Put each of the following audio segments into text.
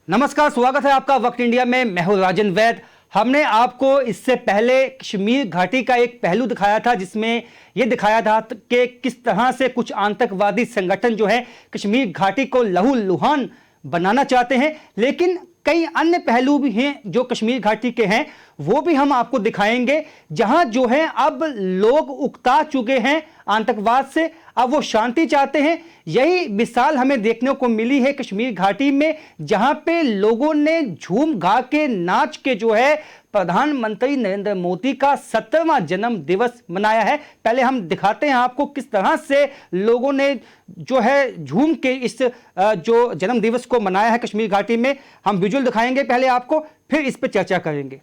नमस्कार, स्वागत है आपका वक्त इंडिया में। मैं हूं राजन वैद। हमने आपको इससे पहले कश्मीर घाटी का एक पहलू दिखाया था जिसमें यह दिखाया था कि किस तरह से कुछ आतंकवादी संगठन जो है कश्मीर घाटी को लहूलुहान बनाना चाहते हैं, लेकिन कई अन्य पहलू भी हैं जो कश्मीर घाटी के हैं, वो भी हम आपको दिखाएंगे। जहां जो है अब लोग उकता चुके हैं आतंकवाद से, अब वो शांति चाहते हैं। यही मिसाल हमें देखने को मिली है कश्मीर घाटी में, जहां पे लोगों ने झूम गा के नाच के जो है प्रधानमंत्री नरेंद्र मोदी का 70वां जन्म दिवस मनाया है। पहले हम दिखाते हैं आपको किस तरह से लोगों ने जो है झूम के इस जो जन्म दिवस को मनाया है कश्मीर घाटी में। हम विजुअल दिखाएंगे पहले आपको, फिर इस पर चर्चा करेंगे।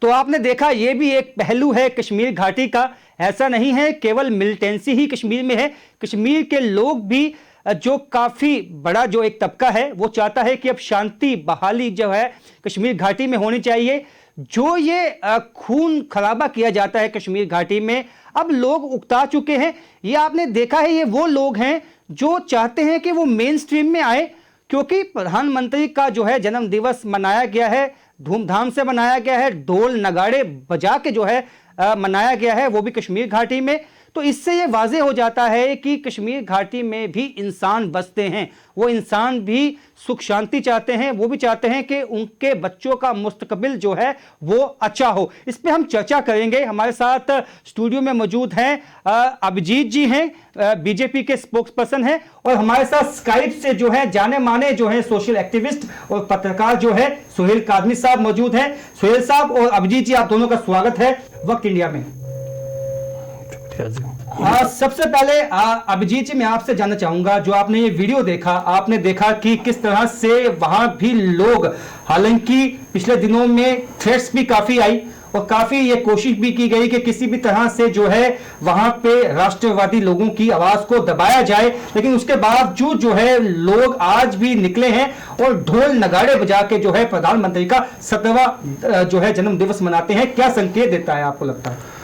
तो आपने देखा, यह भी एक पहलू है कश्मीर घाटी का। ऐसा नहीं है केवल मिलिटेंसी ही कश्मीर में है, कश्मीर के लोग भी जो काफी बड़ा जो एक तबका है वो चाहता है कि अब शांति बहाली जो है कश्मीर घाटी में होनी चाहिए। जो ये खून खराबा किया जाता है कश्मीर घाटी में, अब लोग उकता चुके हैं। ये आपने देखा है, ये वो लोग हैं जो चाहते हैं कि वो मेन स्ट्रीम में आए, क्योंकि प्रधानमंत्री का जो है जन्म दिवस मनाया गया है, धूमधाम से मनाया गया है, ढोल नगाड़े बजा के जो है मनाया गया है, वो भी कश्मीर घाटी में। तो इससे ये वाज़ेह हो जाता है कि कश्मीर घाटी में भी इंसान बसते हैं, वो इंसान भी सुख शांति चाहते हैं, वो भी चाहते हैं कि उनके बच्चों का मुस्तकबिल जो है वो अच्छा हो। इस पे हम चर्चा करेंगे। हमारे साथ स्टूडियो में मौजूद हैं अभिजीत जी हैं, बीजेपी के स्पोक्स पर्सन हैं, और हमारे साथ स्काइप से जो है जाने माने जो है सोशल एक्टिविस्ट और पत्रकार जो है सुहेल कादमी साहब मौजूद हैं। सुहेल साहब और अभिजीत जी, आप दोनों का स्वागत है वक्त इंडिया में। सबसे पहले अभिजीत जी, मैं आपसे जानना चाहूंगा, जो आपने ये वीडियो देखा, आपने देखा कि किस तरह से वहां भी लोग, हालांकि पिछले दिनों में थ्रेट्स भी काफी आई और काफी ये कोशिश भी की गई कि किसी भी तरह से जो है वहां पे राष्ट्रवादी लोगों की आवाज को दबाया जाए, लेकिन उसके बावजूद जो है लोग आज भी निकले हैं और ढोल नगाड़े बजा के जो है प्रधानमंत्री का 70वां जो है जन्म दिवस मनाते हैं। क्या संकेत देता है, आपको लगता है?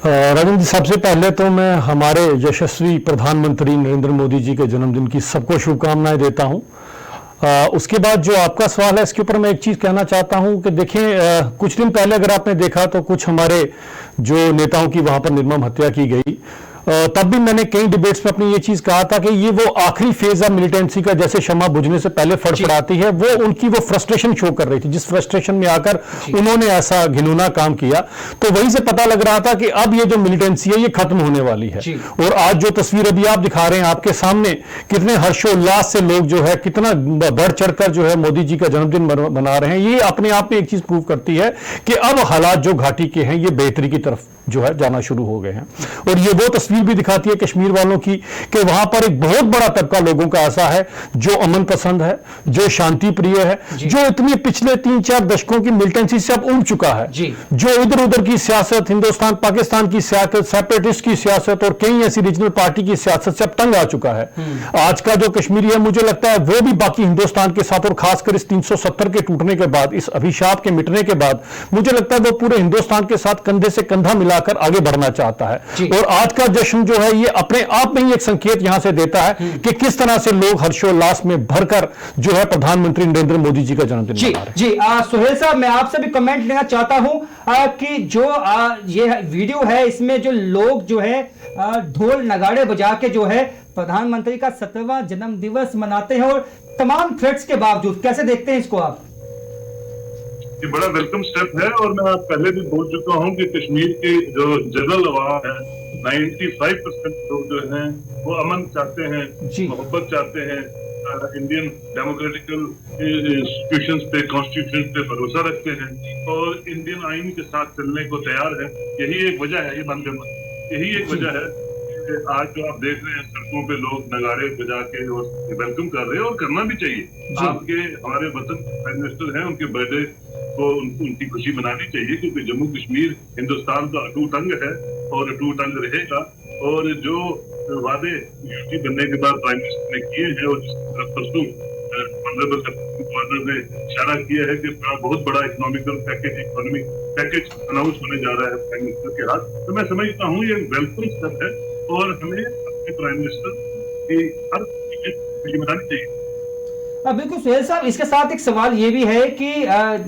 रविंद्र जी, सबसे पहले तो मैं हमारे यशस्वी प्रधानमंत्री नरेंद्र मोदी जी के जन्मदिन की सबको शुभकामनाएं देता हूं। उसके बाद जो आपका सवाल है, इसके ऊपर मैं एक चीज कहना चाहता हूं कि देखें, कुछ दिन पहले अगर आपने देखा तो कुछ हमारे जो नेताओं की वहां पर निर्मम हत्या की गई, तब भी मैंने कई डिबेट्स में अपनी ये चीज कहा था कि ये वो आखिरी फेज है मिलिटेंसी का, जैसे शमा बुझने से पहले फड़फड़ाती है, वो उनकी वो फ्रस्ट्रेशन शो कर रही थी, जिस फ्रस्ट्रेशन में आकर उन्होंने ऐसा घिनौना काम किया। तो वहीं से पता लग रहा था कि अब ये जो मिलिटेंसी है ये खत्म होने वाली है। और आज जो तस्वीर अभी आप दिखा रहे हैं आपके सामने, कितने हर्षोल्लास से लोग जो है कितना बढ़ चढ़कर जो है मोदी जी का जन्मदिन मना रहे हैं, ये अपने आप में एक चीज प्रूव करती है कि अब हालात जो घाटी के हैं ये बेहतरी की तरफ जो है जाना शुरू हो गए हैं। और ये वो तस्वीर भी दिखाती है कश्मीर वालों की कि वहां पर एक बहुत बड़ा तबका लोगों का ऐसा है जो अमन पसंद है, जो शांति प्रिय है, जो इतने पिछले 3-4 दशकों की मिलिटेंसी से अब उब चुका है, जो इधर उधर की सियासत, हिंदुस्तान पाकिस्तान की सियासत, सेपरेटिस्ट की सियासत और कई ऐसी रीजनल पार्टी की सियासत से अब तंग आ चुका है। आज का जो कश्मीरी है, मुझे लगता है वो भी बाकी हिंदुस्तान के साथ, और खासकर इस 370 के टूटने के बाद, इस अभिशाप के मिटने के बाद, मुझे लगता है वो पूरे हिंदुस्तान के साथ कंधे से कंधा मिला मिलाकर आगे बढ़ना चाहता है। और आज का जश्न जो है ये अपने आप में ही एक संकेत यहां से देता है कि किस तरह से लोग हर्षोल्लास में भरकर जो है प्रधानमंत्री नरेंद्र मोदी जी का जन्मदिन मना रहे हैं। जी सुहेल साहब, मैं आपसे भी कमेंट लेना चाहता हूं कि जो ये वीडियो है इसमें जो लोग जो है ढोल नगाड़े बजा के जो है प्रधानमंत्री का 70वां जन्म दिवस मनाते हैं और तमाम थ्रेट्स के बावजूद, कैसे देखते हैं इसको आप? ये बड़ा वेलकम स्टेप है और मैं पहले भी बोल चुका हूं कि कश्मीर की जो जनरल आवाम है 95% लोग जो हैं वो अमन चाहते हैं, मोहब्बत चाहते हैं, इंडियन डेमोक्रेटिकल इंस्टीट्यूशंस पे, कॉन्स्टिट्यूशन पे भरोसा रखते हैं और इंडियन आइन के साथ चलने को तैयार है। यही एक वजह है, ये बंद करना, यही एक वजह है कि आज जो आप देख रहे हैं सड़कों पे लोग नगाड़े बजा के और वेलकम कर रहे हैं और करना भी चाहिए। आपके हमारे वतन प्राइम मिनिस्टर हैं, उनके बर्थडे को उनकी खुशी मनानी चाहिए क्योंकि जम्मू कश्मीर हिंदुस्तान का अटूट अंग है और अटूट अंग रहेगा। और जो वादे यूटी बनने के बाद प्राइम मिनिस्टर ने किए हैं और जिस तरफ परसों गवर्नर ने इशारा किया है कि बहुत बड़ा इकोनॉमिक पैकेज अनाउंस होने जा रहा है प्राइम मिनिस्टर के हाथ, तो मैं समझता हूँ ये वेलकम स्टेप है और हमें अपने प्राइम मिनिस्टर की हर चीज मनानी चाहिए। बिल्कुल सुहेल साहब, इसके साथ एक सवाल ये भी है कि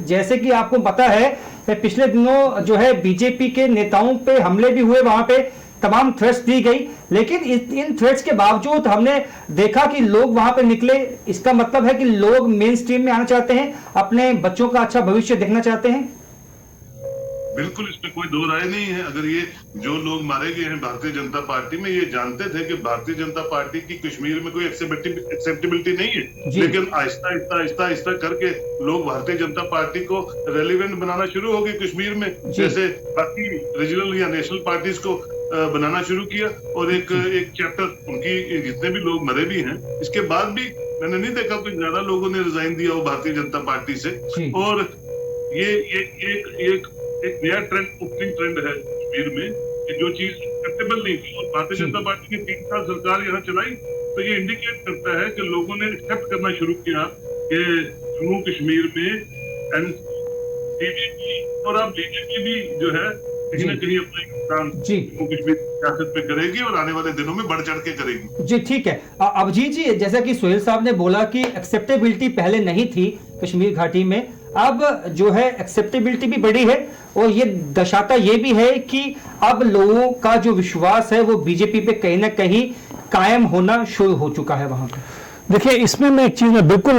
जैसे कि आपको पता है पिछले दिनों जो है बीजेपी के नेताओं पे हमले भी हुए, वहां पे तमाम थ्रेट्स दी गई, लेकिन इन थ्रेट्स के बावजूद हमने देखा कि लोग वहां पे निकले। इसका मतलब है कि लोग मेन स्ट्रीम में आना चाहते हैं, अपने बच्चों का अच्छा भविष्य देखना चाहते हैं। बिल्कुल, इसमें कोई दो राय नहीं है। अगर ये जो लोग मारे गए हैं भारतीय जनता पार्टी में, ये जानते थे कि भारतीय जनता पार्टी की कश्मीर में कोई एक्सेप्टेबिलिटी नहीं है, लेकिन आहिस्ता करके लोग भारतीय जनता पार्टी को रेलिवेंट बनाना शुरू हो गए कश्मीर में, जैसे बाकी रीजनल या नेशनल पार्टीज को बनाना शुरू किया। और एक चैप्टर उनकी जितने भी लोग मरे भी हैं, इसके बाद भी मैंने नहीं देखा कोई ज्यादा लोगों ने रिजाइन दिया हो भारतीय जनता पार्टी से। और ये एक नया ट्रेंड, ओपनिंग ट्रेंड है कश्मीर में कि जो चीज एक्सेप्टेबल नहीं थी और भारतीय जनता पार्टी की 3 साल सरकार यहाँ चलाई, तो ये इंडिकेट करता है कि लोगों ने एक्सेप्ट करना शुरू किया कि जम्मू कश्मीर में बीजेपी और अब बीजेपी भी जो है कहीं ना कहीं अपना योगदान जम्मू कश्मीर सियासत पे करेगी और आने वाले दिनों में बढ़ चढ़ के करेगी। जी ठीक है। अभिजीत जी, जैसा कि सुहेल साहब ने बोला कि एक्सेप्टेबिलिटी पहले नहीं थी कश्मीर घाटी में, अब जो है एक्सेप्टेबिलिटी भी बढ़ी है और ये दर्शाता ये भी है कि अब लोगों का जो विश्वास है वो बीजेपी पे कहीं ना कहीं कायम होना शुरू हो चुका है वहां पे। देखिए, इसमें मैं एक चीज में बिल्कुल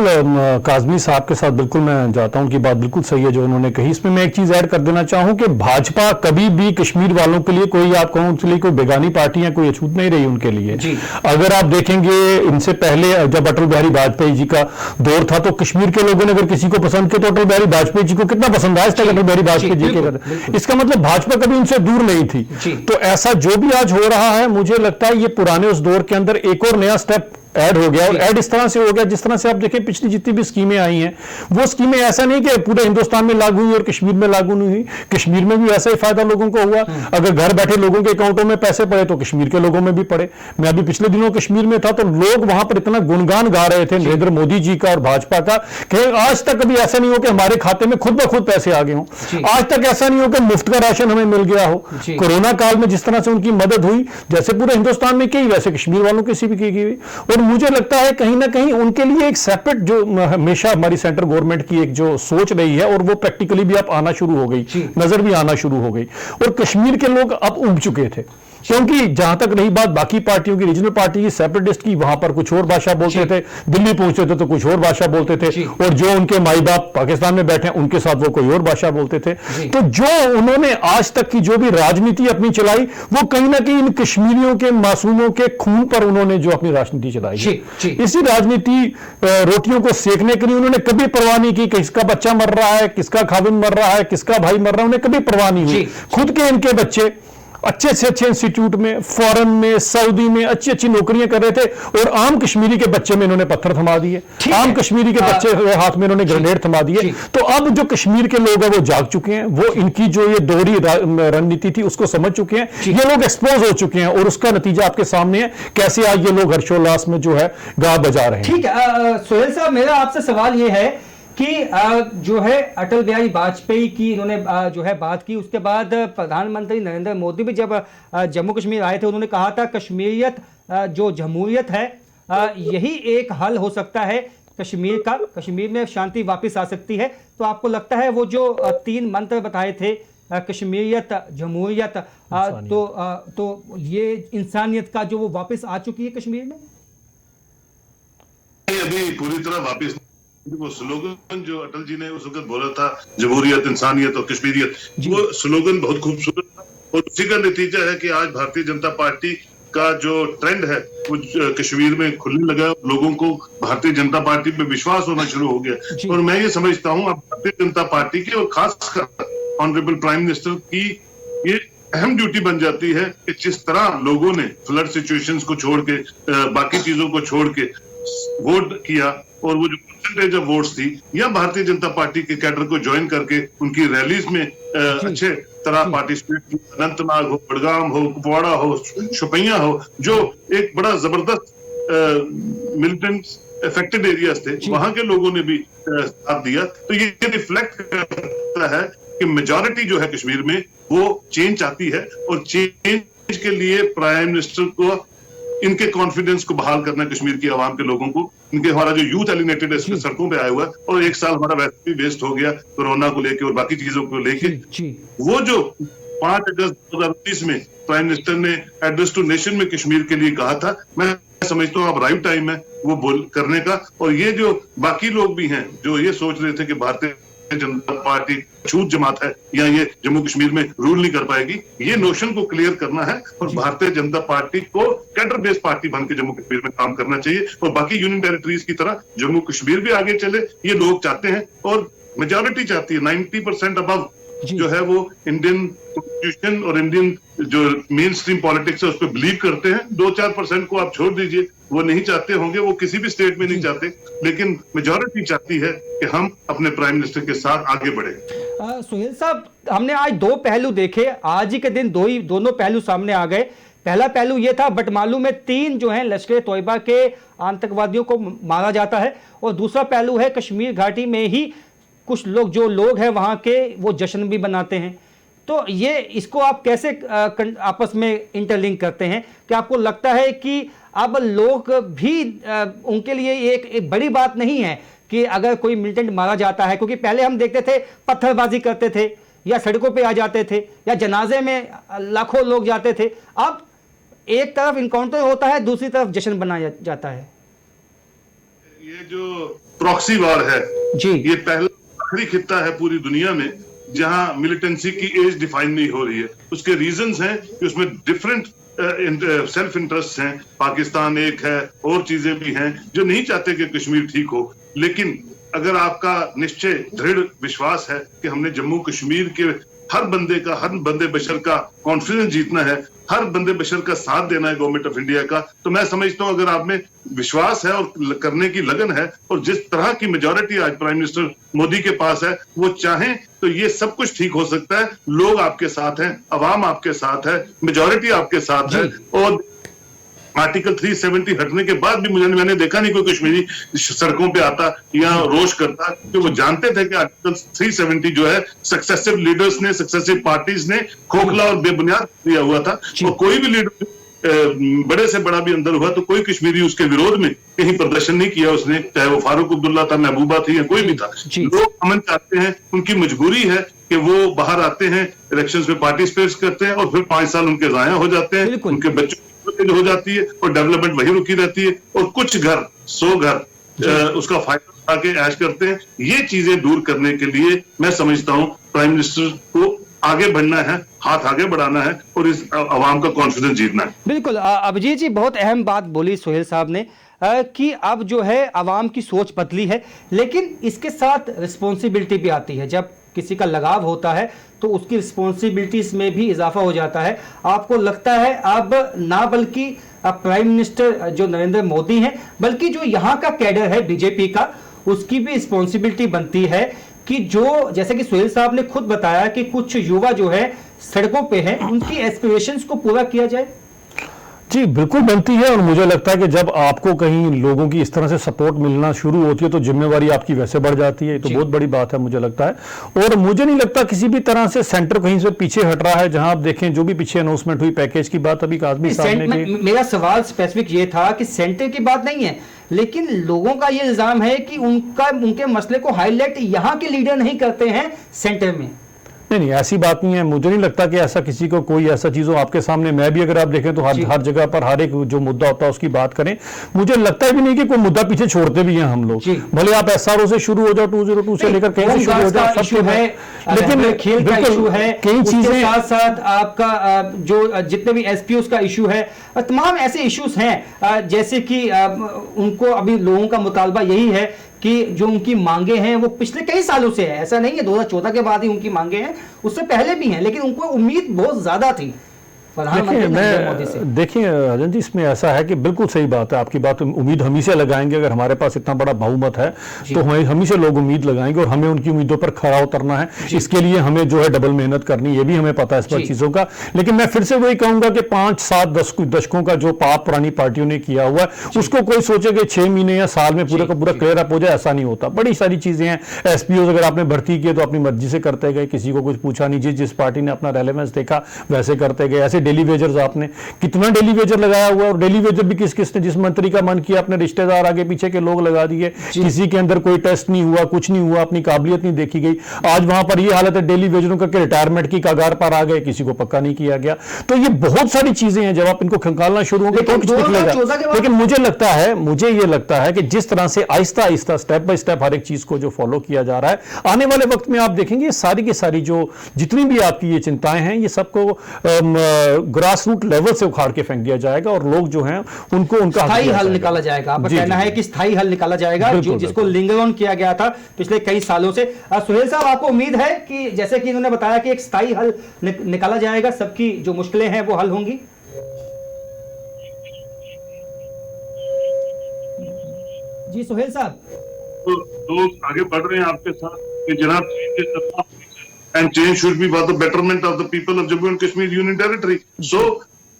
काजमी साहब के साथ बिल्कुल मैं जाता हूं कि बात बिल्कुल सही है जो उन्होंने कही। इसमें मैं एक चीज ऐड कर देना चाहूं कि भाजपा कभी भी कश्मीर वालों के लिए कोई, आप कहूं उसके लिए कोई बेगानी पार्टी है, कोई अछूत नहीं रही उनके लिए। अगर आप देखेंगे इनसे पहले जब अटल बिहारी वाजपेयी जी का दौर था तो कश्मीर के लोगों ने अगर किसी को पसंद किया तो अटल बिहारी वाजपेयी जी को कितना पसंद आया, अटल बिहारी वाजपेयी जी के। इसका मतलब भाजपा कभी उनसे दूर नहीं थी। तो ऐसा जो भी आज हो रहा है, मुझे लगता है ये पुराने उस दौर के अंदर एक और नया स्टेप ऐड हो गया। और ऐड इस तरह से हो गया जिस तरह से आप देखें पिछली जितनी भी स्कीमें आई हैं, वो स्कीमें ऐसा नहीं कि पूरे हिंदुस्तान में लागू हुई और कश्मीर में लागू नहीं हुई, कश्मीर में भी ऐसा ही फायदा लोगों को हुआ। अगर घर बैठे लोगों के अकाउंटों में पैसे पड़े तो कश्मीर के लोगों में भी पड़े। मैं अभी पिछले दिनों कश्मीर में था तो लोग वहां पर इतना गुणगान गा रहे थे नरेंद्र मोदी जी का और भाजपा का कि आज तक कभी ऐसा नहीं हो कि हमारे खाते में खुद ब खुद पैसे आ गए हों, आज तक ऐसा नहीं हो कि मुफ्त का राशन हमें मिल गया हो। कोरोना काल में जिस तरह से उनकी मदद हुई, जैसे पूरे हिंदुस्तान में की, वैसे कश्मीर वालों की सी भी की गई। और मुझे लगता है कहीं ना कहीं उनके लिए एक सेपरेट जो हमेशा हमारी सेंट्रल गवर्नमेंट की एक जो सोच रही है और वो प्रैक्टिकली भी अब आना शुरू हो गई, नजर भी आना शुरू हो गई। और कश्मीर के लोग अब उब चुके थे, क्योंकि जहां तक रही बात बाकी पार्टियों की, रीजनल पार्टी की, सेपरेटिस्ट की, वहां पर कुछ और भाषा बोलते थे, दिल्ली पहुंचते थे तो कुछ और भाषा बोलते थे, और जो उनके माई बाप पाकिस्तान में बैठे हैं उनके साथ वो कोई और भाषा बोलते थे। तो जो उन्होंने आज तक की जो भी राजनीति अपनी चलाई, वो कहीं ना कहीं इन कश्मीरियों के मासूमों के खून पर उन्होंने जो अपनी राजनीति चलाई, इसी राजनीति रोटियों को सेकने के लिए उन्होंने कभी परवाह नहीं की किसका बच्चा मर रहा है, किसका खाविन मर रहा है, किसका भाई मर रहा है, उन्हें कभी परवाह नहीं हुई। खुद के इनके बच्चे अच्छे से अच्छे इंस्टीट्यूट में, फॉरेन में, सऊदी में अच्छी अच्छी नौकरियां कर रहे थे, और आम कश्मीरी के बच्चे में इन्होंने पत्थर थमा दिए, आम कश्मीरी के बच्चे के हाथ में इन्होंने ग्रेनेड थमा दिए। तो अब जो कश्मीर के लोग हैं वो जाग चुके हैं, वो इनकी जो ये दोहरी रणनीति थी उसको समझ चुके हैं, ये लोग एक्सपोज हो चुके हैं, और उसका नतीजा आपके सामने है कैसे आज ये लोग हर्षोल्लास में जो है गा बजा रहे हैं। ठीक है सुहेल साहब, मेरा आपसे सवाल ये है कि जो है अटल बिहारी वाजपेयी की इन्होंने जो है बात की, उसके बाद प्रधानमंत्री नरेंद्र मोदी भी जब जम्मू कश्मीर आए थे उन्होंने कहा था कश्मीरियत जो जमहूरियत है यही एक हल हो सकता है कश्मीर का, कश्मीर में शांति वापस आ सकती है। तो आपको लगता है वो जो 3 मंत्र बताए थे कश्मीरियत, जमहूरियत, तो ये इंसानियत का जो वो वापस आ चुकी है कश्मीर में? अभी पूरी तरह वापस वो स्लोगन जो अटल जी ने उस वक्त बोला था, जमहूरियत, इंसानियत और कश्मीरियत, वो स्लोगन बहुत खूबसूरत था और उसी का नतीजा है कि आज भारतीय जनता पार्टी का जो ट्रेंड है वो कश्मीर में खुलने लगा, लोगों को भारतीय जनता पार्टी पे विश्वास होना शुरू हो गया। और मैं ये समझता हूँ अब भारतीय जनता पार्टी की और खासकर ऑनरेबल प्राइम मिनिस्टर की ये अहम ड्यूटी बन जाती है कि जिस तरह लोगों ने फ्लड सिचुएशंस को छोड़ के बाकी चीजों को छोड़ के वोट किया और वो जो परसेंटेज ऑफ वोट्स थी, या भारतीय जनता पार्टी के कैडर को ज्वाइन करके उनकी रैलीज में अच्छे तरह पार्टिसिपेट, अनंतनाग हो, बड़गाम हो, कुपवाड़ा हो, शोपियां हो, जो एक बड़ा जबरदस्त मिलिटेंट अफेक्टेड एरियाज थे, वहां के लोगों ने भी साथ दिया। तो ये रिफ्लेक्ट करता है कि मेजॉरिटी जो है कश्मीर में वो चेंज चाहती है और चेंज के लिए प्राइम मिनिस्टर को इनके कॉन्फिडेंस को बहाल करना, कश्मीर की आवाम के लोगों को, इनके हमारा जो यूथ एलिनेटेड है इसमें सड़कों पे आया हुआ है और 1 साल हमारा वैसे भी वेस्ट हो गया कोरोना को लेके और बाकी चीजों को लेके। वो जो 5 अगस्त 2019 में प्राइम मिनिस्टर ने एड्रेस टू नेशन में कश्मीर के लिए कहा था, मैं समझता हूँ अब राइट टाइम है वो बोल करने का। और ये जो बाकी लोग भी हैं जो ये सोच रहे थे कि भारतीय जनता पार्टी छूत जमात है या ये जम्मू कश्मीर में रूल नहीं कर पाएगी, ये नोशन को क्लियर करना है और भारतीय जनता पार्टी को कैडर बेस्ड पार्टी बन के जम्मू कश्मीर में काम करना चाहिए और बाकी यूनियन टेरिटरीज की तरह जम्मू कश्मीर भी आगे चले, ये लोग चाहते हैं और मेजॉरिटी चाहती है। 90% अबव जो है वो इंडियन कॉन्स्टिट्यूशन और इंडियन जो मेन स्ट्रीम पॉलिटिक्स है उस पर बिलीव करते हैं। 2-4% को आप छोड़ दीजिए, वो नहीं चाहते होंगे, वो किसी भी स्टेट में नहीं चाहते, लेकिन मेजॉरिटी चाहती है कि हम अपने प्राइम मिनिस्टर के साथ आगे बढ़े। सुहेल साहब, हमने आज 2 पहलू देखे, आज ही के दिन दोनों पहलू सामने आ गए। पहला पहलू ये था बटमालू में 3 जो है लश्कर तोयबा के आतंकवादियों को मारा जाता है और दूसरा पहलू है कश्मीर घाटी में ही कुछ लोग हैं वहां के वो जश्न भी बनाते हैं। तो ये इसको आप कैसे आपस में इंटरलिंक करते हैं कि आपको लगता है कि अब लोग भी उनके लिए एक बड़ी बात नहीं है कि अगर कोई मिलिटेंट मारा जाता है, क्योंकि पहले हम देखते थे पत्थरबाजी करते थे या सड़कों पे आ जाते थे या जनाजे में लाखों लोग जाते थे, अब एक तरफ इनकाउंटर होता है, दूसरी तरफ जश्न बनाया जाता है। ये जो प्रॉक्सी वार है जी, ये पहला आखिरी खित्ता है पूरी दुनिया में जहां मिलिटेंसी की एज डिफाइन नहीं हो रही है। उसके रीजंस हैं कि उसमें डिफरेंट सेल्फ इंटरेस्ट हैं, पाकिस्तान एक है और चीजें भी हैं जो नहीं चाहते कि कश्मीर ठीक हो। लेकिन अगर आपका निश्चय दृढ़ विश्वास है कि हमने जम्मू कश्मीर के हर बंदे बशर का कॉन्फिडेंस जीतना है, हर बंदे बशर का साथ देना है गवर्नमेंट ऑफ इंडिया का, तो मैं समझता हूं अगर आप में विश्वास है और करने की लगन है और जिस तरह की मेजॉरिटी आज प्राइम मिनिस्टर मोदी के पास है, वो चाहें तो ये सब कुछ ठीक हो सकता है। लोग आपके साथ हैं, अवाम आपके साथ है, मेजॉरिटी आपके साथ है। और आर्टिकल 370 हटने के बाद भी मैंने देखा नहीं कोई कश्मीरी सड़कों पे आता या रोष करता, कि वो जानते थे कि आर्टिकल 370 जो है सक्सेसिव लीडर्स ने, सक्सेसिव पार्टीज ने खोखला और बेबुनियाद दिया हुआ था और कोई भी लीडर बड़े से बड़ा भी अंदर हुआ तो कोई कश्मीरी उसके विरोध में कहीं प्रदर्शन नहीं किया उसने, चाहे वो फारूक अब्दुल्ला था, महबूबा थी या कोई भी था। लोग अमन चाहते हैं, उनकी मजबूरी है कि वो बाहर आते हैं, इलेक्शंस में पार्टिसिपेट करते हैं और फिर 5 साल उनके जाया हो जाते हैं, उनके बच्चों हो जाती है और डेवलपमेंट वही रुकी रहती है और कुछ घर 100 घर उसका फायदा उठा के ऐश करते हैं। ये चीजें दूर करने के लिए मैं समझता हूं प्राइम मिनिस्टर को आगे बढ़ना है, हाथ आगे बढ़ाना है और इस आवाम का कॉन्फिडेंस जीतना है। बिल्कुल अभिजीत जी, बहुत अहम बात बोली सोहेल साहब ने कि अब जो है आवाम की सोच बदली है, लेकिन इसके साथ रिस्पॉन्सिबिलिटी भी आती है। जब किसी का लगाव होता है तो उसकी रिस्पॉन्सिबिलिटीज में भी इजाफा हो जाता है। आपको लगता है अब ना बल्कि प्राइम मिनिस्टर जो नरेंद्र मोदी हैं, बल्कि जो यहाँ का कैडर है बीजेपी का, उसकी भी रिस्पॉन्सिबिलिटी बनती है कि जो, जैसे कि सोहेल साहब ने खुद बताया कि कुछ युवा जो है सड़कों पे हैं, उनकी एस्पिरेशंस को पूरा किया जाए। जी बिल्कुल बनती है, और मुझे लगता है कि जब आपको कहीं लोगों की इस तरह से सपोर्ट मिलना शुरू होती है तो जिम्मेवारी आपकी वैसे बढ़ जाती है। तो बहुत बड़ी बात है मुझे लगता है। और मुझे नहीं लगता किसी भी तरह से सेंटर कहीं से पीछे हट रहा है। जहां आप देखें जो भी पीछे अनाउंसमेंट हुई पैकेज की बात अभी काजमी साहब ने की। मेरा सवाल स्पेसिफिक ये था कि सेंटर की बात नहीं है, लेकिन लोगों का ये इल्जाम है कि उनके मसले को हाईलाइट यहाँ के लीडर नहीं करते हैं सेंटर में। नहीं, ऐसी बात नहीं है। मुझे नहीं लगता कि ऐसा किसी को कोई ऐसा चीज हो आपके सामने। मैं भी अगर आप देखें तो हर जगह पर हर एक जो मुद्दा होता है उसकी बात करें। मुझे लगता भी नहीं कि कोई मुद्दा पीछे छोड़ते भी हैं हम लोग। भले आप SRO से शुरू हो जाओ, 202 से लेकर कहीं से शुरू हो जाओ, सब है, लेकिन खेल का इशू है, कई चीजें साथ साथ आपका जो जितने भी SPOs का इशू है, तमाम ऐसे इश्यूज हैं जैसे कि उनको अभी लोगों का मुतालबा यही है कि जो उनकी मांगे हैं वो पिछले कई सालों से है। ऐसा नहीं है 2014 के बाद ही उनकी मांगे हैं, उससे पहले भी हैं, लेकिन उनको उम्मीद बहुत ज्यादा थी प्रधानमंत्री नरेंद्र मोदी से। देखिए राजन जी, इसमें ऐसा है कि बिल्कुल सही बात है आपकी बात। उम्मीद हम ही से लगाएंगे। अगर हमारे पास इतना बड़ा बहुमत है तो हम ही से लोग उम्मीद लगाएंगे, और हमें उनकी उम्मीदों पर खरा उतरना है। इसके लिए हमें जो है डबल मेहनत करनी, ये भी हमें पता है इस पर चीजों का। लेकिन मैं फिर से वही कहूंगा कि 5-7 दशकों का जो पाप पुरानी पार्टियों ने किया हुआ है उसको कोई सोचे कि 6 महीने या साल में पूरा का पूरा क्लियर अप हो जाए, ऐसा नहीं होता। बड़ी सारी चीजें हैं। SPOs अगर आपने भर्ती किए तो अपनी मर्जी से करते गए, किसी को कुछ पूछा नहीं। जिस पार्टी ने अपना रेलेवेंस देखा वैसे करते गए। ऐसे डेली वेजर्स आपने कितना डेली वेजर लगाया हुआ है, और डेली वेजर भी किसने जिस मंत्री का मन किया अपने रिश्तेदार आगे पीछे के लोग लगा दिए। किसी के अंदर कोई टेस्ट नहीं हुआ, कुछ नहीं हुआ, अपनी काबिलियत नहीं देखी गई। आज वहां पर यह हालत है डेली वेजरों का कि रिटायरमेंट की कगार पर आ गए, किसी को पक्का नहीं किया गया। तो ये बहुत सारी चीजें हैं, जब आप इनको खंगालना शुरू होंगे तो कुछ निकलेगा। लेकिन मुझे ये लगता है कि जिस तरह से Aahista Aahista step by step हर एक चीज को जो फॉलो किया जा रहा है, आने वाले वक्त में आप देखेंगे सारी की सारी जो जितनी भी आपकी ये चिंताएं हैं, ये सबको ग्रास रूट लेवल से उखाड़ के फेंक दिया जाएगा, और लोग जो हैं उनको उनका स्थायी हल निकाला जाएगा। आपका कहना है कि स्थायी हल निकाला जाएगा, जिसको लिंगर ऑन किया गया था पिछले कई सालों से। सुहेल साहब, आपको उम्मीद है कि जैसे कि इन्होंने बताया कि एक स्थायी हल निकाला जाएगा, सबकी जो मुश्किलें हैं वो हल होंगी? जी सुहेल साहब, तो आगे बढ़ रहे हैं आपके साथ कि जनाब and change should be for the betterment of the people of Jammu and Kashmir Union Territory. So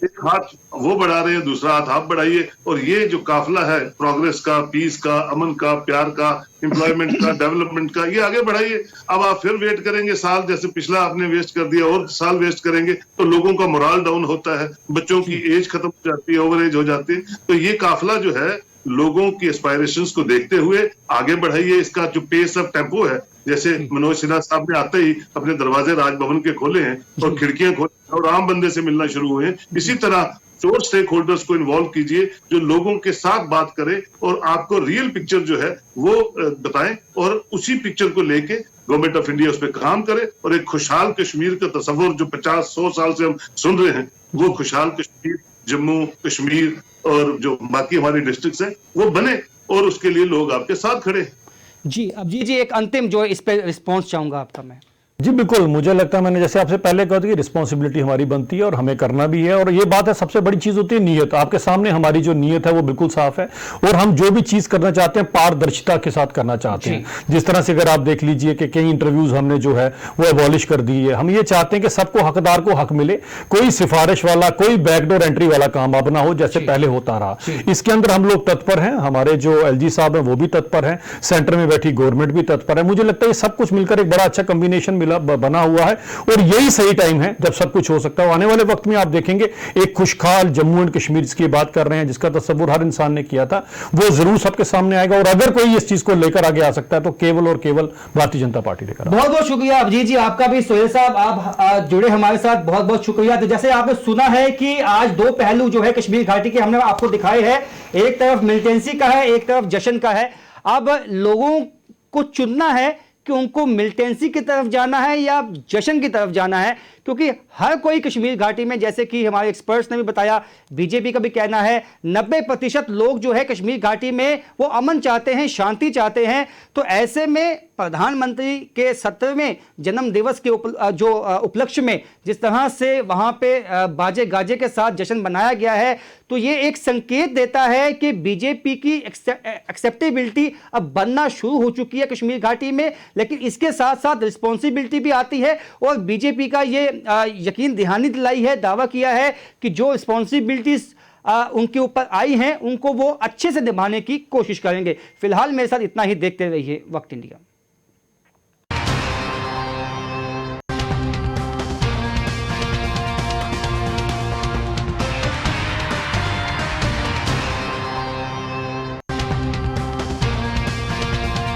एक हाथ वो बढ़ा रहे हैं, दूसरा हाथ आप बढ़ाइए, और ये जो काफिला है प्रोग्रेस का, पीस का, अमन का, प्यार का, एम्प्लॉयमेंट का, डेवलपमेंट का, ये आगे बढ़ाइए। अब आप फिर वेट करेंगे साल, जैसे पिछला आपने वेस्ट कर दिया, और साल वेस्ट करेंगे तो लोगों का मोरल डाउन होता है, बच्चों की एज खत्म हो जाती है, ओवर एज हो जाती है। तो ये काफिला जो है लोगों की एस्पायरेशंस को देखते हुए आगे बढ़ाइए। इसका जो पेस ऑफ टेम्पो है, जैसे मनोज सिन्हा साहब ने आते ही अपने दरवाजे राजभवन के खोले हैं और खिड़कियां खोले और आम बंदे से मिलना शुरू हुए हैं, इसी तरह चोर स्टेक होल्डर्स को इन्वॉल्व कीजिए, जो लोगों के साथ बात करे और आपको रियल पिक्चर जो है वो बताएं, और उसी पिक्चर को लेके गवर्नमेंट ऑफ इंडिया उस पर काम करे, और एक खुशहाल कश्मीर का तस्वुर जो 50-100 साल से हम सुन रहे हैं, वो खुशहाल कश्मीर, जम्मू कश्मीर और जो बाकी हमारी डिस्ट्रिक्ट्स हैं वो बने, और उसके लिए लोग आपके साथ खड़े हैं। जी अब जी एक अंतिम जो इस पे रिस्पॉन्स चाहूंगा आपका मैं। जी बिल्कुल, मुझे लगता है मैंने जैसे आपसे पहले कहा था कि रिस्पॉन्सिबिलिटी हमारी बनती है और हमें करना भी है, और ये बात है सबसे बड़ी चीज होती है नीयत। आपके सामने हमारी जो नीयत है वो बिल्कुल साफ है, और हम जो भी चीज करना चाहते हैं पारदर्शिता के साथ करना चाहते हैं। जिस तरह से अगर आप देख लीजिए कि कई इंटरव्यूज हमने जो है वो एबॉलिश कर दी है। हम ये चाहते हैं कि सबको हकदार को हक मिले, कोई सिफारिश वाला, कोई बैकडोर एंट्री वाला काम अब ना हो जैसे पहले होता रहा। इसके अंदर हम लोग तत्पर हैं, हमारे जो LG साहब हैं वो भी तत्पर हैं, सेंटर में बैठी गवर्नमेंट भी तत्पर है। मुझे लगता है ये सब कुछ मिलकर एक बड़ा अच्छा कॉम्बिनेशन बना हुआ है, और यही सही टाइम है जब सब कुछ हो सकता है। आने वाले वक्त में आप देखेंगे एक खुशहाल जम्मू एंड कश्मीर की बात कर रहे हैं, जिसका तस्वुर हर इंसान ने किया था, वो जरूर सबके सामने आएगा। और अगर कोई इस चीज को लेकर आगे आ सकता है तो केवल और केवल भारतीय जनता पार्टी लेकर। बहुत बहुत शुक्रिया अभिजीत जी, आपका भी। सोहेल साहब, आप जुड़े हमारे साथ, बहुत बहुत शुक्रिया। तो जैसे आपने सुना है कि आज दो पहलू जो है कश्मीर घाटी के हमने आपको दिखाए हैं, एक तरफ मिलिटेंसी का है, एक तरफ जश्न का है। अब लोगों को चुनना है कि उनको मिलिटेंसी की तरफ जाना है या जश्न की तरफ जाना है, क्योंकि हर कोई कश्मीर घाटी में, जैसे कि हमारे एक्सपर्ट्स ने भी बताया, बीजेपी का भी कहना है 90% लोग जो है कश्मीर घाटी में वो अमन चाहते हैं, शांति चाहते हैं। तो ऐसे में प्रधानमंत्री के 70वें जन्म दिवस के उपलक्ष्य में जिस तरह से वहां पे बाजे गाजे के साथ जश्न मनाया गया है, तो ये एक संकेत देता है कि बीजेपी की एक्सेप्टेबिलिटी अब बनना शुरू हो चुकी है कश्मीर घाटी में। लेकिन इसके साथ साथ रिस्पॉन्सिबिलिटी भी आती है, और बीजेपी का ये यकीन दहानी दिलाई है, दावा किया है कि जो रिस्पॉन्सिबिलिटीज उनके ऊपर आई हैं उनको वो अच्छे से निभाने की कोशिश करेंगे। फिलहाल मेरे साथ इतना ही, देखते रहिए वक्त इंडिया।